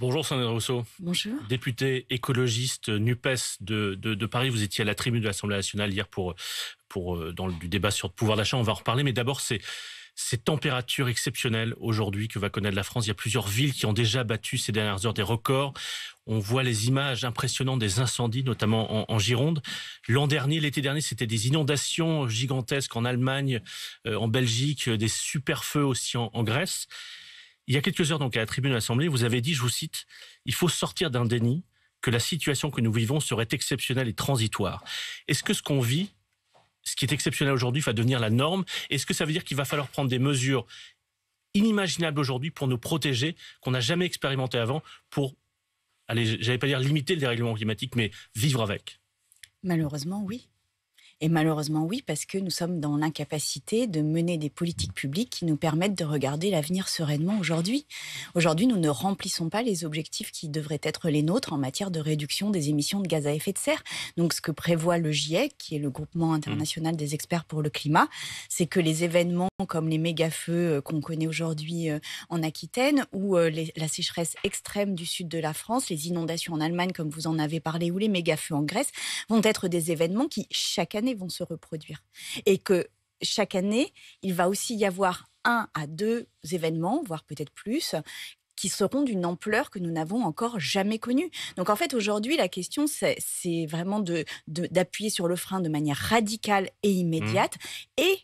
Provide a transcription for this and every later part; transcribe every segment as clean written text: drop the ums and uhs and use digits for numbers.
Bonjour Sandrine Rousseau. Bonjour. Député écologiste NUPES de Paris, vous étiez à la tribune de l'Assemblée nationale hier dans du débat sur le pouvoir d'achat, on va en reparler, mais d'abord ces températures exceptionnelles aujourd'hui que va connaître la France. Il y a plusieurs villes qui ont déjà battu ces dernières heures des records. On voit les images impressionnantes des incendies, notamment en Gironde. L'été dernier, c'était des inondations gigantesques en Allemagne, en Belgique, des super feux aussi en Grèce. Il y a quelques heures, donc, à la tribune de l'Assemblée, vous avez dit, je vous cite, « Il faut sortir d'un déni que la situation que nous vivons serait exceptionnelle et transitoire. » Est-ce que ce qu'on vit, ce qui est exceptionnel aujourd'hui, va devenir la norme? Est-ce que ça veut dire qu'il va falloir prendre des mesures inimaginables aujourd'hui pour nous protéger, qu'on n'a jamais expérimenté avant, pour, j'allais pas dire limiter le dérèglement climatique, mais vivre avec? Malheureusement, oui. Et malheureusement, oui, parce que nous sommes dans l'incapacité de mener des politiques publiques qui nous permettent de regarder l'avenir sereinement aujourd'hui. Aujourd'hui, nous ne remplissons pas les objectifs qui devraient être les nôtres en matière de réduction des émissions de gaz à effet de serre. Donc, ce que prévoit le GIEC, qui est le groupement international des experts pour le climat, c'est que les événements comme les méga-feux qu'on connaît aujourd'hui en Aquitaine ou la sécheresse extrême du sud de la France, les inondations en Allemagne, comme vous en avez parlé, ou les méga-feux en Grèce, vont être des événements qui, chaque année, vont se reproduire. Et que chaque année, il va aussi y avoir 1 à 2 événements, voire peut-être plus, qui seront d'une ampleur que nous n'avons encore jamais connue. Donc en fait, aujourd'hui, la question, c'est vraiment d'appuyer sur le frein de manière radicale et immédiate et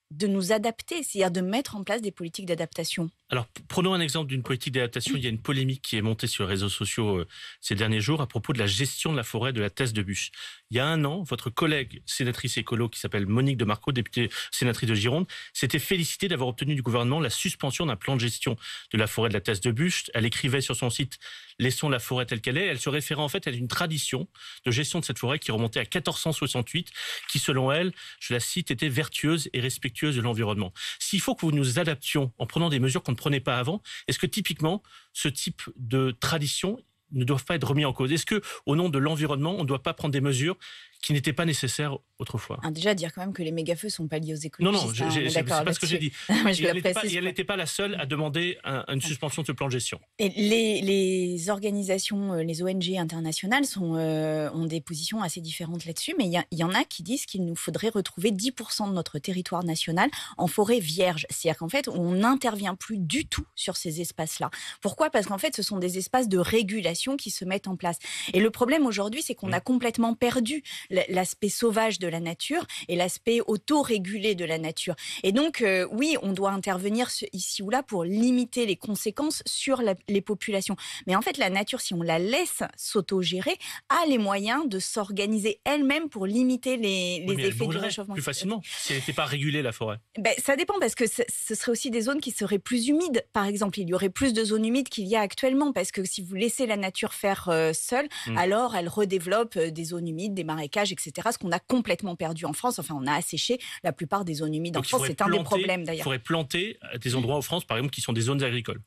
de nous adapter, c'est-à-dire de mettre en place des politiques d'adaptation. Alors, prenons un exemple d'une politique d'adaptation. Il y a une polémique qui est montée sur les réseaux sociaux ces derniers jours à propos de la gestion de la forêt de la Thèse de Buch. Il y a 1 an, votre collègue sénatrice écolo qui s'appelle Monique de Marco, députée sénatrice de Gironde, s'était félicitée d'avoir obtenu du gouvernement la suspension d'un plan de gestion de la forêt de la Thèse de Buch. Elle écrivait sur son site « Laissons la forêt telle qu'elle est ». Elle se référait en fait à une tradition de gestion de cette forêt qui remontait à 1468, qui selon elle, je la cite, était vertueuse et respectueuse de l'environnement. S'il faut que nous adaptions en prenant des mesures qu'on ne prenait pas avant, est-ce que typiquement ce type de tradition ne doivent pas être remis en cause? Est-ce que, au nom de l'environnement, on ne doit pas prendre des mesures qui n'étaient pas nécessaires autrefois? Déjà, dire quand même que les méga-feux ne sont pas liés aux écologistes. Non, c'est pas ce que j'ai dit. Elle n'était pas la seule à demander une suspension de ce plan de gestion. Et les organisations, les ONG internationales ont des positions assez différentes là-dessus, mais il y en a qui disent qu'il nous faudrait retrouver 10% de notre territoire national en forêt vierge. C'est-à-dire qu'en fait, on n'intervient plus du tout sur ces espaces-là. Pourquoi? Parce qu'en fait, ce sont des espaces de régulation qui se mettent en place. Et le problème aujourd'hui, c'est qu'on a complètement perdu l'aspect sauvage de la nature et l'aspect autorégulé de la nature. Et donc, oui, on doit intervenir ici ou là pour limiter les conséquences sur les populations. Mais en fait, la nature, si on la laisse s'autogérer, a les moyens de s'organiser elle-même pour limiter les effets du réchauffement. Plus facilement, si elle n'était pas régulée, la forêt. Ça dépend, parce que ce serait aussi des zones qui seraient plus humides, par exemple. Il y aurait plus de zones humides qu'il y a actuellement, parce que si vous laissez la nature faire seule, alors elle redéveloppe des zones humides, des marécages, etc. Ce qu'on a complètement perdu en France. Enfin, on a asséché la plupart des zones humides en France. C'est un des problèmes, d'ailleurs. Il faudrait planter des endroits en France, par exemple, qui sont des zones agricoles.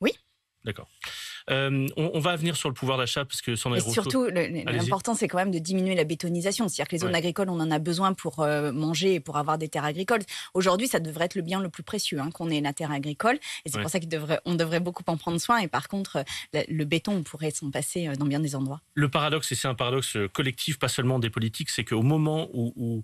Oui. D'accord. On va venir sur le pouvoir d'achat parce que Sandrine Rousseau... Surtout, l'important, c'est quand même de diminuer la bétonisation. C'est-à-dire que les zones agricoles, on en a besoin pour manger et pour avoir des terres agricoles. Aujourd'hui, ça devrait être le bien le plus précieux, qu'on ait la terre agricole. Et c'est pour ça qu'on devrait beaucoup en prendre soin. Et par contre, le béton, on pourrait s'en passer dans bien des endroits. Le paradoxe, et c'est un paradoxe collectif, pas seulement des politiques, c'est qu'au moment où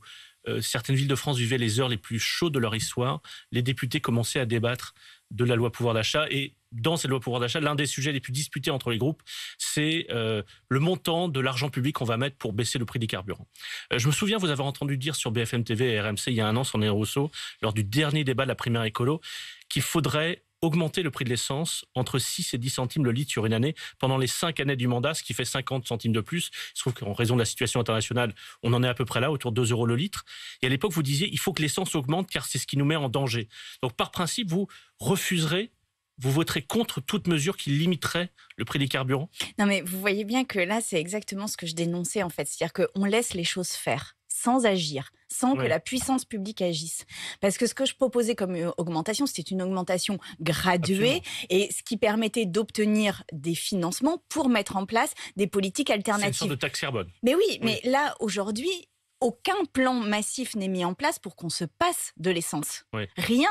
certaines villes de France vivaient les heures les plus chaudes de leur histoire, les députés commençaient à débattre de la loi pouvoir d'achat. Et dans cette loi pouvoir d'achat, l'un des sujets les plus disputés entre les groupes, c'est le montant de l'argent public qu'on va mettre pour baisser le prix des carburants. Je me souviens vous avoir entendu dire sur BFM TV et RMC il y a 1 an, Sandrine Rousseau, lors du dernier débat de la primaire écolo, qu'il faudrait augmenter le prix de l'essence entre 6 et 10 centimes le litre sur une année pendant les 5 années du mandat, ce qui fait 50 centimes de plus. Il se trouve qu'en raison de la situation internationale, on en est à peu près là, autour de 2 € le litre. Et à l'époque, vous disiez, il faut que l'essence augmente car c'est ce qui nous met en danger. Donc par principe, vous voterez contre toute mesure qui limiterait le prix des carburants? Non, mais vous voyez bien que là, c'est exactement ce que je dénonçais, en fait. C'est-à-dire qu'on laisse les choses faire, sans agir, sans que la puissance publique agisse. Parce que ce que je proposais comme augmentation, c'était une augmentation graduée. Absolument. Et ce qui permettait d'obtenir des financements pour mettre en place des politiques alternatives. C'est une sorte de taxe carbone. Mais oui, mais là, aujourd'hui, aucun plan massif n'est mis en place pour qu'on se passe de l'essence. Oui. Rien.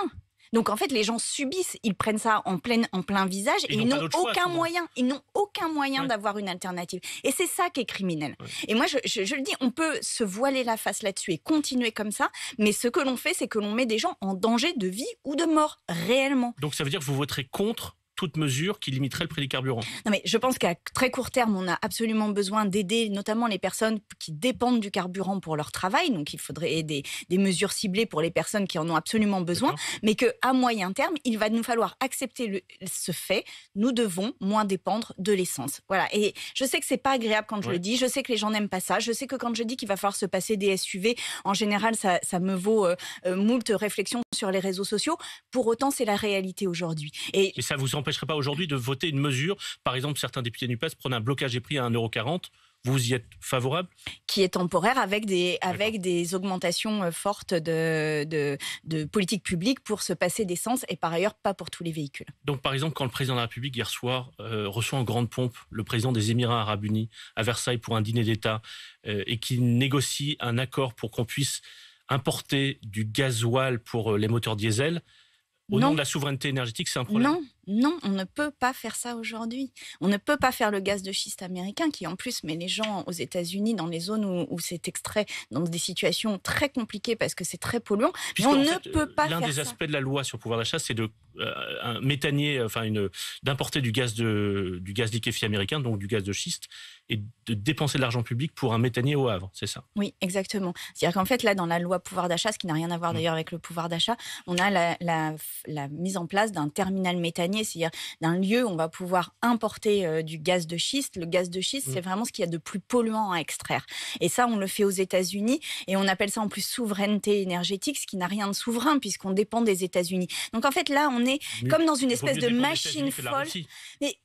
Donc en fait, les gens subissent, ils prennent ça en plein visage et ils n'ont aucun moyen. Ils n'ont aucun moyen d'avoir une alternative. Et c'est ça qui est criminel. Ouais. Et moi, je le dis, on peut se voiler la face là-dessus et continuer comme ça, mais ce que l'on fait, c'est que l'on met des gens en danger de vie ou de mort, réellement. Donc ça veut dire que vous voterez contre toute mesure qui limiterait le prix des carburants? Non, mais je pense qu'à très court terme, on a absolument besoin d'aider notamment les personnes qui dépendent du carburant pour leur travail. Donc, il faudrait des mesures ciblées pour les personnes qui en ont absolument besoin. Mais qu'à moyen terme, il va nous falloir accepter ce fait. Nous devons moins dépendre de l'essence. Voilà. Et je sais que c'est pas agréable quand je le dis. Je sais que les gens n'aiment pas ça. Je sais que quand je dis qu'il va falloir se passer des SUV, en général, ça me vaut moult réflexions sur les réseaux sociaux. Pour autant, c'est la réalité aujourd'hui. Et ça vous empêcherait pas aujourd'hui de voter une mesure, par exemple certains députés NUPES prennent un blocage des prix à 1,40 €, vous y êtes favorable? Qui est temporaire avec des augmentations fortes de politique publique pour se passer d'essence et par ailleurs pas pour tous les véhicules. Donc par exemple quand le président de la République hier soir reçoit en grande pompe le président des Émirats Arabes Unis à Versailles pour un dîner d'État et qu'il négocie un accord pour qu'on puisse importer du gasoil pour les moteurs diesel, au nom de la souveraineté énergétique, c'est un problème? Non, on ne peut pas faire ça aujourd'hui. On ne peut pas faire le gaz de schiste américain qui, en plus, met les gens aux États-Unis dans les zones où c'est extrait, dans des situations très compliquées parce que c'est très polluant. On ne peut pas faire ça. L'un des aspects de la loi sur le pouvoir d'achat, c'est de d'importer du gaz liquéfié américain, donc du gaz de schiste, et de dépenser de l'argent public pour un méthanier au Havre, c'est ça? Oui, exactement. C'est-à-dire qu'en fait, là, dans la loi pouvoir d'achat, ce qui n'a rien à voir d'ailleurs avec le pouvoir d'achat, on a la mise en place d'un terminal méthanier, c'est-à-dire d'un lieu où on va pouvoir importer du gaz de schiste. Le gaz de schiste, c'est vraiment ce qu'il y a de plus polluant à extraire. Et ça, on le fait aux États-Unis et on appelle ça en plus souveraineté énergétique, ce qui n'a rien de souverain puisqu'on dépend des États-Unis. Donc en fait, là, on est comme dans une espèce de machine folle. Mais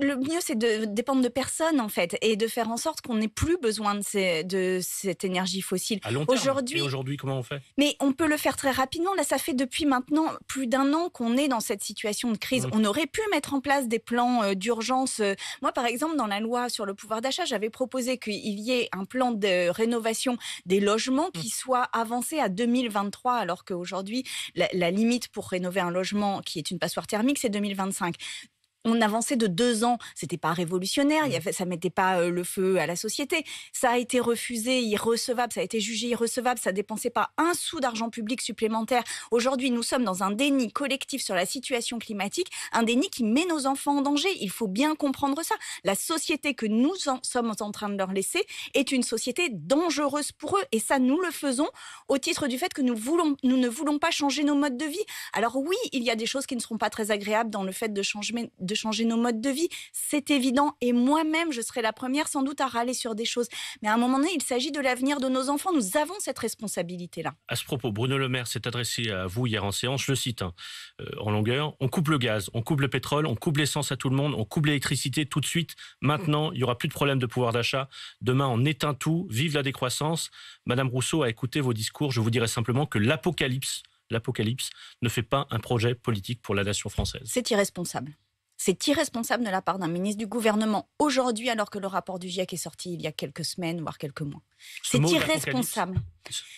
le mieux, c'est de dépendre de personne, en fait, et de faire en sorte qu'on n'ait plus besoin de cette énergie fossile. À long terme. Et aujourd'hui, comment on fait? Mais on peut le faire très rapidement. Là, ça fait depuis maintenant plus d'1 an qu'on est dans cette situation de crise. On aurait pu mettre en place des plans d'urgence. Moi, par exemple, dans la loi sur le pouvoir d'achat, j'avais proposé qu'il y ait un plan de rénovation des logements qui soit avancé à 2023, alors qu'aujourd'hui, la limite pour rénover un logement qui est une passoire thermique, c'est 2025. On avançait de 2 ans, c'était pas révolutionnaire, ça mettait pas le feu à la société. Ça a été refusé, irrecevable, ça a été jugé irrecevable, ça dépensait pas un sou d'argent public supplémentaire. Aujourd'hui, nous sommes dans un déni collectif sur la situation climatique, un déni qui met nos enfants en danger. Il faut bien comprendre ça. La société que nous sommes en train de leur laisser est une société dangereuse pour eux. Et ça, nous le faisons au titre du fait que nous ne voulons pas changer nos modes de vie. Alors oui, il y a des choses qui ne seront pas très agréables dans le fait de changer nos modes de vie, c'est évident, et moi-même je serai la première sans doute à râler sur des choses, mais à un moment donné il s'agit de l'avenir de nos enfants, nous avons cette responsabilité-là. À ce propos, Bruno Le Maire s'est adressé à vous hier en séance, je le cite en longueur: on coupe le gaz, on coupe le pétrole, on coupe l'essence à tout le monde, on coupe l'électricité tout de suite, maintenant il n'y aura plus de problème de pouvoir d'achat, demain on éteint tout, vive la décroissance. Madame Rousseau a écouté vos discours, je vous dirais simplement que l'apocalypse ne fait pas un projet politique pour la nation française. C'est irresponsable. C'est irresponsable de la part d'un ministre du gouvernement aujourd'hui, alors que le rapport du GIEC est sorti il y a quelques semaines, voire quelques mois. C'est irresponsable.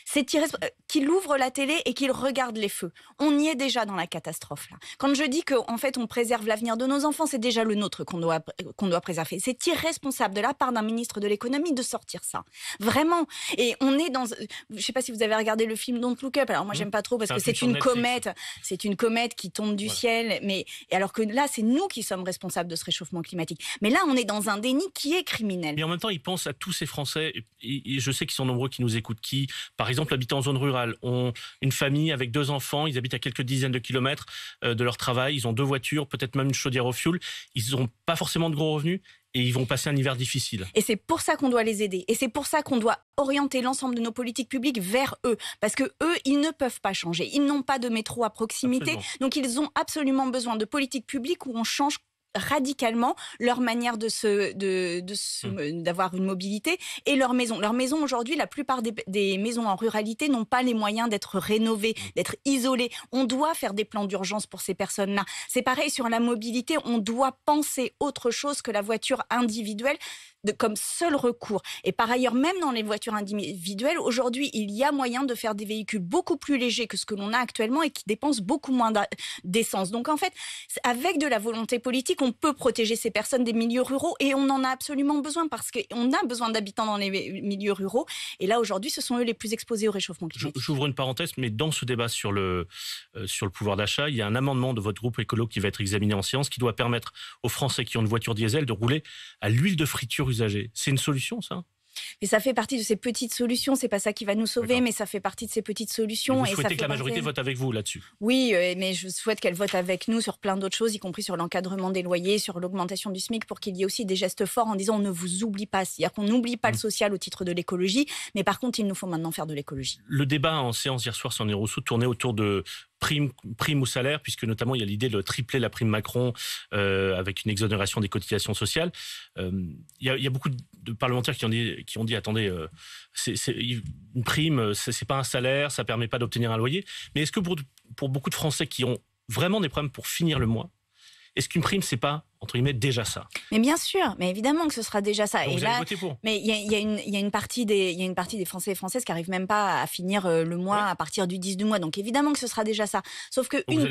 C'est irresponsable. Qu'il ouvre la télé et qu'il regarde les feux. On y est déjà dans la catastrophe, là. Quand je dis qu'en fait, on préserve l'avenir de nos enfants, c'est déjà le nôtre qu'on doit préserver. C'est irresponsable de la part d'un ministre de l'économie de sortir ça. Vraiment. Et on est dans... Je ne sais pas si vous avez regardé le film Don't Look Up. Alors moi, j'aime pas trop parce que c'est une comète. C'est une comète qui tombe du ciel. Et alors que là, c'est nous qui sommes responsables de ce réchauffement climatique. Mais là, on est dans un déni qui est criminel. Mais en même temps, ils pensent à tous ces Français, et je sais qu'ils sont nombreux qui nous écoutent, qui, par exemple, habitent en zone rurale, ont une famille avec 2 enfants, ils habitent à quelques dizaines de kilomètres de leur travail, ils ont 2 voitures, peut-être même une chaudière au fioul, ils n'ont pas forcément de gros revenus, et ils vont passer un hiver difficile. Et c'est pour ça qu'on doit les aider. Et c'est pour ça qu'on doit orienter l'ensemble de nos politiques publiques vers eux. Parce que eux, ils ne peuvent pas changer. Ils n'ont pas de métro à proximité. Absolument. Donc ils ont absolument besoin de politiques publiques où on change radicalement leur manière d'avoir une mobilité et leur maison. Leur maison, aujourd'hui, la plupart des maisons en ruralité n'ont pas les moyens d'être rénovées, d'être isolées. On doit faire des plans d'urgence pour ces personnes-là. C'est pareil sur la mobilité, on doit penser autre chose que la voiture individuelle. comme seul recours. Et par ailleurs, même dans les voitures individuelles, aujourd'hui, il y a moyen de faire des véhicules beaucoup plus légers que ce que l'on a actuellement et qui dépensent beaucoup moins d'essence. Donc en fait, avec de la volonté politique, on peut protéger ces personnes des milieux ruraux et on en a absolument besoin parce qu'on a besoin d'habitants dans les milieux ruraux. Et là, aujourd'hui, ce sont eux les plus exposés au réchauffement climatique. J'ouvre une parenthèse, mais dans ce débat sur le pouvoir d'achat, il y a un amendement de votre groupe écolo qui va être examiné en séance qui doit permettre aux Français qui ont une voiture diesel de rouler à l'huile de friture usagée. C'est une solution, ça ? Et ça fait partie de ces petites solutions. C'est pas ça qui va nous sauver, mais ça fait partie de ces petites solutions. Et vous souhaitez que la majorité vote avec vous là-dessus ? Oui, mais je souhaite qu'elle vote avec nous sur plein d'autres choses, y compris sur l'encadrement des loyers, sur l'augmentation du SMIC, pour qu'il y ait aussi des gestes forts en disant on ne vous oublie pas. C'est-à-dire qu'on n'oublie pas le social au titre de l'écologie, mais par contre, il nous faut maintenant faire de l'écologie. Le débat en séance hier soir sur Sandrine Rousseau tournait autour de prime ou salaire, puisque notamment il y a l'idée de tripler la prime Macron avec une exonération des cotisations sociales. Il y a beaucoup de parlementaires qui ont dit attendez, une prime, c'est pas un salaire, ça permet pas d'obtenir un loyer. Mais est-ce que pour beaucoup de Français qui ont vraiment des problèmes pour finir le mois, est-ce qu'une prime, c'est pas, entre guillemets, déjà ça ? Mais bien sûr, mais évidemment que ce sera déjà ça. Donc vous allez voter pour ? Mais il y a une partie des Français et Françaises qui n'arrivent même pas à finir le mois à partir du 10 du mois. Donc évidemment que ce sera déjà ça. Sauf que une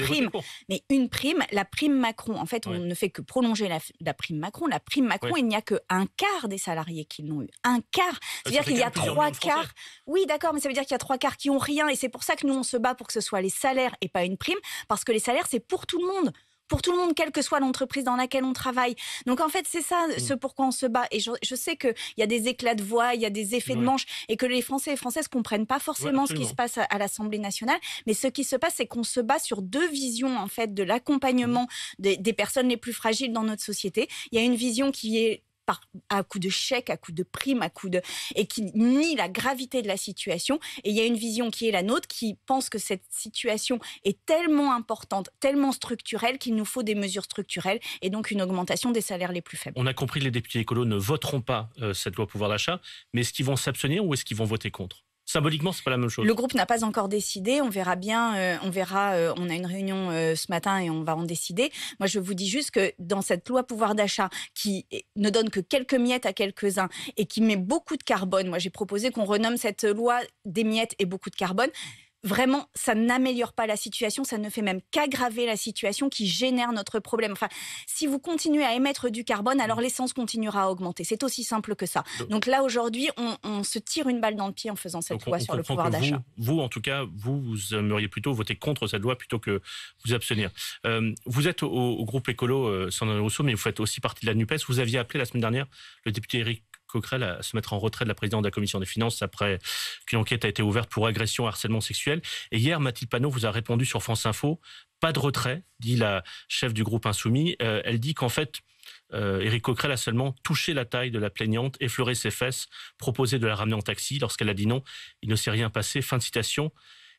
prime, la prime Macron, en fait, on ne fait que prolonger la prime Macron. La prime Macron, il n'y a qu'un quart des salariés qui l'ont eu. Un quart. C'est-à-dire qu'il y a 3 quarts. Oui, d'accord, mais ça veut dire qu'il y a 3 quarts qui ont rien. Et c'est pour ça que nous, on se bat pour que ce soit les salaires et pas une prime. Parce que les salaires, c'est pour tout le monde. Pour tout le monde, quelle que soit l'entreprise dans laquelle on travaille. Donc en fait, c'est ça ce pourquoi on se bat. Et je sais qu'il y a des éclats de voix, il y a des effets de manche, et que les Français et Françaises comprennent pas forcément ce qui se passe à l'Assemblée nationale. Mais ce qui se passe, c'est qu'on se bat sur 2 visions en fait de l'accompagnement des personnes les plus fragiles dans notre société. Il y a une vision qui est à coup de chèques, à coup de primes, et qui nie la gravité de la situation. Et il y a une vision qui est la nôtre, qui pense que cette situation est tellement importante, tellement structurelle, qu'il nous faut des mesures structurelles et donc une augmentation des salaires les plus faibles. On a compris que les députés écolos ne voteront pas cette loi pouvoir d'achat, mais est-ce qu'ils vont s'abstenir ou est-ce qu'ils vont voter contre ? Symboliquement, c'est pas la même chose. Le groupe n'a pas encore décidé. On verra bien. On a une réunion ce matin et on va en décider. Moi, je vous dis juste que dans cette loi pouvoir d'achat qui ne donne que quelques miettes à quelques-uns et qui met beaucoup de carbone, moi, j'ai proposé qu'on renomme cette loi des miettes et beaucoup de carbone. Vraiment, ça n'améliore pas la situation, ça ne fait même qu'aggraver la situation qui génère notre problème. Enfin, si vous continuez à émettre du carbone, alors l'essence continuera à augmenter. C'est aussi simple que ça. Donc là, aujourd'hui, on se tire une balle dans le pied en faisant cette loi sur le pouvoir d'achat. Vous, en tout cas, vous aimeriez plutôt voter contre cette loi plutôt que vous abstenir. Vous êtes au groupe écolo Sandrine Rousseau, mais vous faites aussi partie de la NUPES. Vous aviez appelé la semaine dernière le député Éric Coquerel à se mettre en retrait de la présidente de la Commission des Finances après qu'une enquête a été ouverte pour agression et harcèlement sexuel. Et hier, Mathilde Panot vous a répondu sur France Info. Pas de retrait, dit la chef du groupe Insoumis. Elle dit qu'en fait, Éric Coquerel a seulement touché la taille de la plaignante, effleuré ses fesses, proposé de la ramener en taxi. Lorsqu'elle a dit non, il ne s'est rien passé. Fin de citation.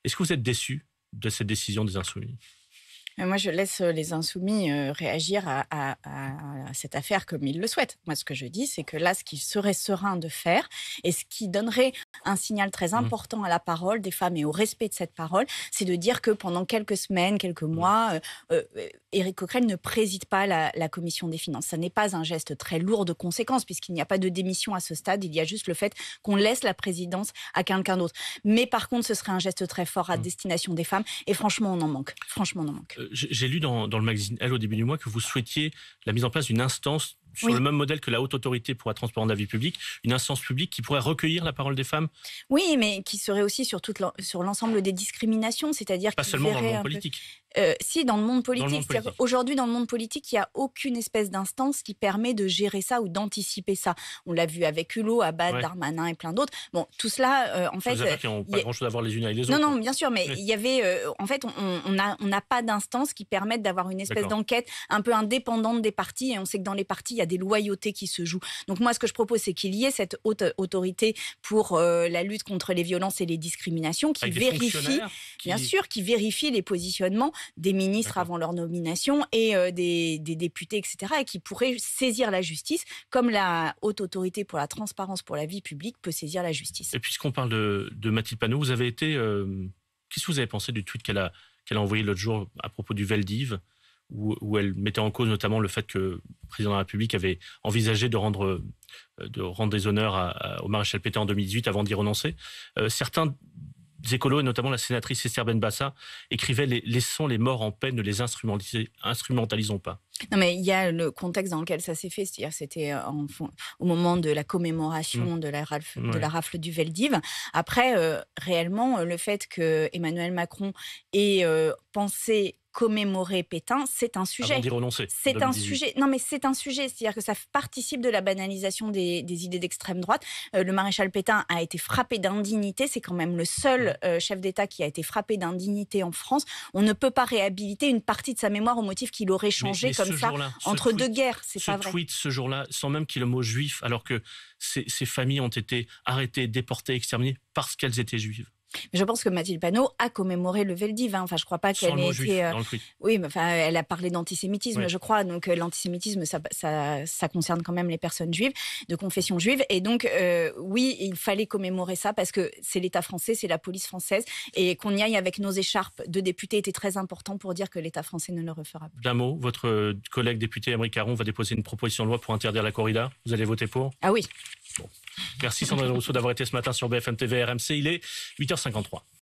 Est-ce que vous êtes déçu de cette décision des Insoumis ? Moi, je laisse les Insoumis réagir à cette affaire comme ils le souhaitent. Moi, ce que je dis, c'est que là, ce qui serait serein de faire et ce qui donnerait un signal très important à la parole des femmes et au respect de cette parole, c'est de dire que pendant quelques semaines, quelques mois, Éric Coquerel ne préside pas la Commission des Finances. Ça n'est pas un geste très lourd de conséquences puisqu'il n'y a pas de démission à ce stade. Il y a juste le fait qu'on laisse la présidence à quelqu'un d'autre. Mais par contre, ce serait un geste très fort à destination des femmes et franchement, on en manque. Franchement, on en manque. J'ai lu dans le magazine Elle au début du mois que vous souhaitiez la mise en place d'une instance sur le même modèle que la Haute Autorité pour la transparence de la vie publique, une instance publique qui pourrait recueillir la parole des femmes. Oui, mais qui serait aussi sur l'ensemble des discriminations, c'est-à-dire pas seulement dans le monde politique. Si, dans le monde politique. Aujourd'hui, dans le monde politique, il n'y a aucune espèce d'instance qui permet de gérer ça ou d'anticiper ça. On l'a vu avec Hulot, Abad, Darmanin et plein d'autres. Bon, tout cela, en fait... Vous savez qu'ils n'ont pas grand-chose à voir les unes avec les autres. Non, bien sûr, mais il y avait... en fait, on n'a pas d'instance qui permette d'avoir une espèce d'enquête un peu indépendante des partis. Et on sait que dans les partis, il y a des loyautés qui se jouent. Donc moi, ce que je propose, c'est qu'il y ait cette haute autorité pour la lutte contre les violences et les discriminations qui vérifie, bien sûr, qui vérifie les positionnements des ministres avant leur nomination et des députés, etc., et qui pourraient saisir la justice, comme la Haute Autorité pour la transparence pour la vie publique peut saisir la justice. Et puisqu'on parle de Mathilde Panot, vous avez été... Qu'est-ce que vous avez pensé du tweet qu'elle a envoyé l'autre jour à propos du Veldiv, où elle mettait en cause notamment le fait que le président de la République avait envisagé de rendre des honneurs au maréchal Pétain en 2018 avant d'y renoncer. Certains écolos, et notamment la sénatrice Esther Benbassa, écrivaient « Laissons les morts en paix, ne les instrumentalisons pas ». Non, mais il y a le contexte dans lequel ça s'est fait, c'est-à-dire c'était au moment de la commémoration de la rafle du Veldiv. Après, réellement, le fait que Emmanuel Macron ait pensé commémorer Pétain, c'est un sujet. Avant d'y renoncer. C'est un sujet. Non, mais c'est un sujet. C'est-à-dire que ça participe de la banalisation des idées d'extrême droite. Le maréchal Pétain a été frappé d'indignité. C'est quand même le seul chef d'État qui a été frappé d'indignité en France. On ne peut pas réhabiliter une partie de sa mémoire au motif qu'il aurait changé comme ça entre deux guerres. C'est pas vrai. Ce tweet, ce jour-là, sans même qu'il y ait le mot juif, alors que ces familles ont été arrêtées, déportées, exterminées parce qu'elles étaient juives. Mais je pense que Mathilde Panot a commémoré le Veldiv. Enfin, je crois pas qu'elle ait été. Oui, mais enfin, elle a parlé d'antisémitisme, je crois. Donc, l'antisémitisme, ça concerne quand même les personnes juives, de confession juive. Et donc, oui, il fallait commémorer ça parce que c'est l'État français, c'est la police française, et qu'on y aille avec nos écharpes de députés était très important pour dire que l'État français ne le refera plus. D'un mot, votre collègue député Aymeric Caron va déposer une proposition de loi pour interdire la corrida. Vous allez voter pour ? Ah oui. Bon. Merci Sandrine Rousseau d'avoir été ce matin sur BFM TV RMC. Il est 8h53.